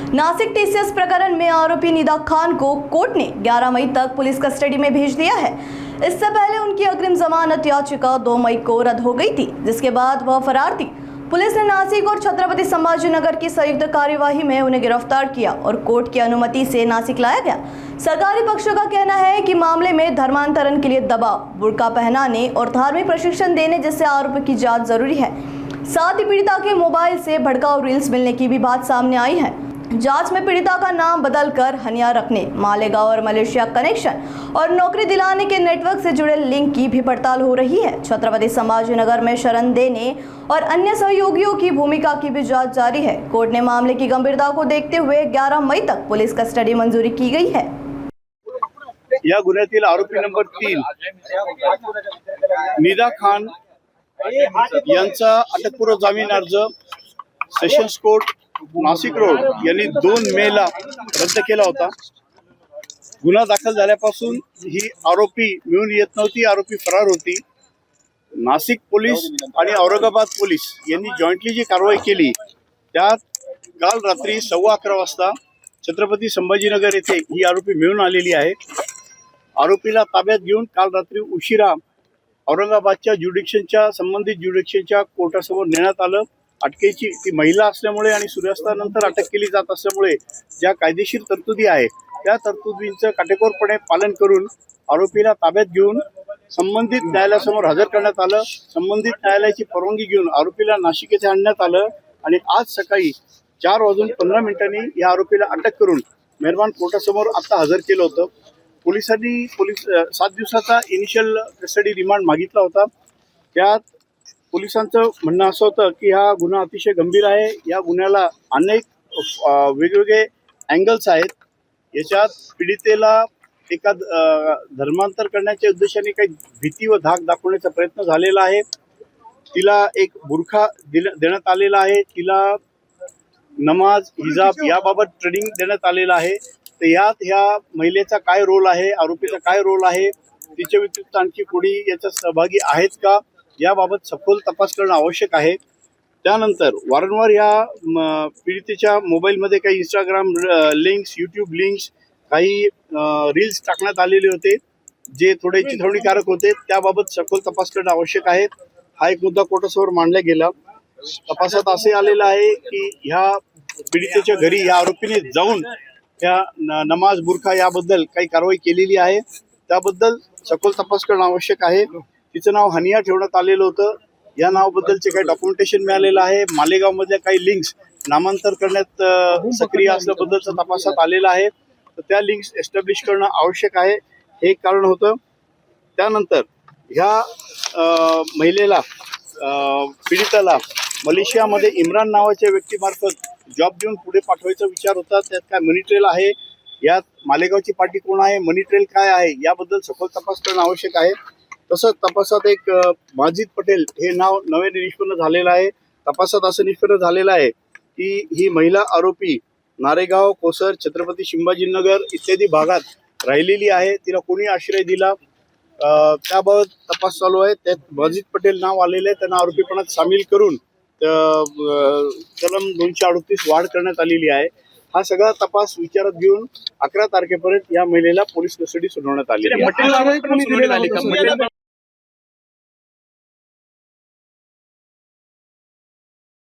Nashik TCS प्रकरण में आरोपी निदा खान को कोर्ट ने 11 मई तक पुलिस कस्टडी में भेज दिया है। इससे पहले उनकी अग्रिम जमानत याचिका 2 मई को रद्द हो गई थी, जिसके बाद वह फरार थी। पुलिस ने नासिक और छत्रपति संभाजीनगर की संयुक्त कार्यवाही में उन्हें गिरफ्तार किया और कोर्ट की अनुमति से नासिक लाया गया। सरकारी पक्ष का कहना है कि मामले में धर्मांतरण के लिए दबाव, बुर्का पहनाने और धार्मिक प्रशिक्षण देने जैसे आरोपों की जांच जरूरी है। साथ ही पीड़िता के मोबाइल से भड़काऊ रील्स मिलने की भी बात सामने आई है। जांच में पीड़िता का नाम बदलकर हनिया रखने, मालेगांव और मलेशिया कनेक्शन और नौकरी दिलाने के नेटवर्क से जुड़े लिंक की भी पड़ताल हो रही है। छत्रपति संभाजीनगर में शरण देने और अन्य सहयोगियों की भूमिका की भी जांच जारी है। कोर्ट ने मामले की गंभीरता को देखते हुए 11 मई तक पुलिस कस्टडी मंजूरी की गई है। या गुन्ह्यातील आरोपी नंबर 3 निदा खान यांचा अटकपूर्व जामीन अर्ज सेशन्स कोर्ट नाशिक रोड यांनी 2 मे ला रद्द केला होता। गुन्हा दाखल झाल्यापासून ही आरोपी मिळून येत नव्हती, आरोपी फरार होती। नाशिक पोलीस आणि औरंगाबाद पोलीस यांनी जॉईंटली जी कारवाई केली त्यात काल रात्री 11:15 वाजता छत्रपती संभाजीनगर येथे ही आरोपी मिळून आलेली आहे। आरोपीला ताब्यात घेऊन काल रात्री उशिरा औरंगाबादच्या संबंधित ज्युडिक्शनच्या कोर्टासमोर नेण्यात आलं। अटकेची ती महिला असल्यामुळे आणि सूर्यास्तानंतर अटक केली जात असल्यामुळे ज्या कायदेशीर तरतुदी आहे त्या तरतुदींचं काटेकोरपणे पालन करून आरोपीला ताब्यात घेऊन संबंधित न्यायालयासमोर हजर करण्यात आलं। संबंधित न्यायालयाची परवानगी घेऊन आरोपीला नाशिक येथे आणण्यात आलं आणि आज सकाळी 4:15 या आरोपीला अटक करून मेहरबान कोर्टासमोर आता हजर केलं होतं। पोलिसांनी 7 दिवसाचा इनिशियल कस्टडी रिमांड मागितला होता। त्यात पोलिसांचं म्हणणं असं होतं की हा गुन्हा अतिशय गंभीर आहे। या गुन्ह्याला अनेक वेगवेगळे अँगल्स आहेत। याच्यात पीडितेला एका धर्मांतर करण्याच्या उद्देशाने काही भीती व धाक दाखवण्याचा प्रयत्न झालेला आहे। तिला एक बुरखा देण्यात आलेला आहे। तिला नमाज, हिजाब याबाबत ट्रेनिंग देण्यात आलेलं आहे। तर यात ह्या महिलेचा काय रोल आहे, आरोपीचा काय रोल आहे, तिच्या व्यतिरिक्त आणखी कोणी याच्यात सहभागी आहेत का याबाबत सखोल तपास करणं आवश्यक आहे। त्यानंतर वारंवार या पीडितेच्या मोबाईलमध्ये काही इंस्टाग्राम लिंक्स, यूट्यूब लिंक्स, काही रील्स टाकण्यात आलेले होते जे थोडे चिथावणीकारक होते। त्याबाबत सखोल तपास करणं आवश्यक आहे। हा एक मुद्दा कोर्टासमोर मांडला गेला। तपासात असे आलेलं आहे की ह्या पीडितेच्या घरी या आरोपीने जाऊन त्या नमाज, बुरखा याबद्दल काही कारवाई केलेली आहे। त्याबद्दल सखोल तपास करणं आवश्यक आहे। तिचं नाव हनिया ठेवण्यात आलेलं होतं। या नावाबद्दलचे काही डॉक्युमेंटेशन मिळालेलं आहे। मालेगावमधल्या काही लिंक्स नामांतर करण्यात सक्रिय असल्याबद्दलचा तपासात आलेला आहे। तर त्या लिंक्स एस्टॅब्लिश करणं आवश्यक आहे, हे एक कारण होतं। त्यानंतर ह्या महिलेला, पीडिताला मलेशियामध्ये इम्रान नावाच्या व्यक्तीमार्फत जॉब देऊन पुढे पाठवायचा विचार होता। त्यात काय मनी ट्रेल आहे, यात मालेगावची पार्टी कोण आहे, मनी ट्रेल काय आहे याबद्दल सखोल तपास करणं आवश्यक आहे। तसंच तपासात एक माजिद पटेल हे नाव नव्याने निष्पन्न झालेलं आहे। तपासात असं निष्पन्न झालेलं आहे की ही महिला आरोपी नारेगाव, कोसर, छत्रपती संभाजीनगर इत्यादी भागात राहिलेली आहे। तिला कोणी आश्रय दिला त्याबाबत तपास चालू आहे। त्यात माजिद पटेल नाव आलेलं आहे। त्यांना आरोपीपणात सामील करून कलम 238 वाढ करण्यात आलेली आहे। हा सगळा तपास विचारात घेऊन 11 तारखेपर्यंत या महिलेला पोलीस कस्टडी सुनावण्यात आलेली आहे।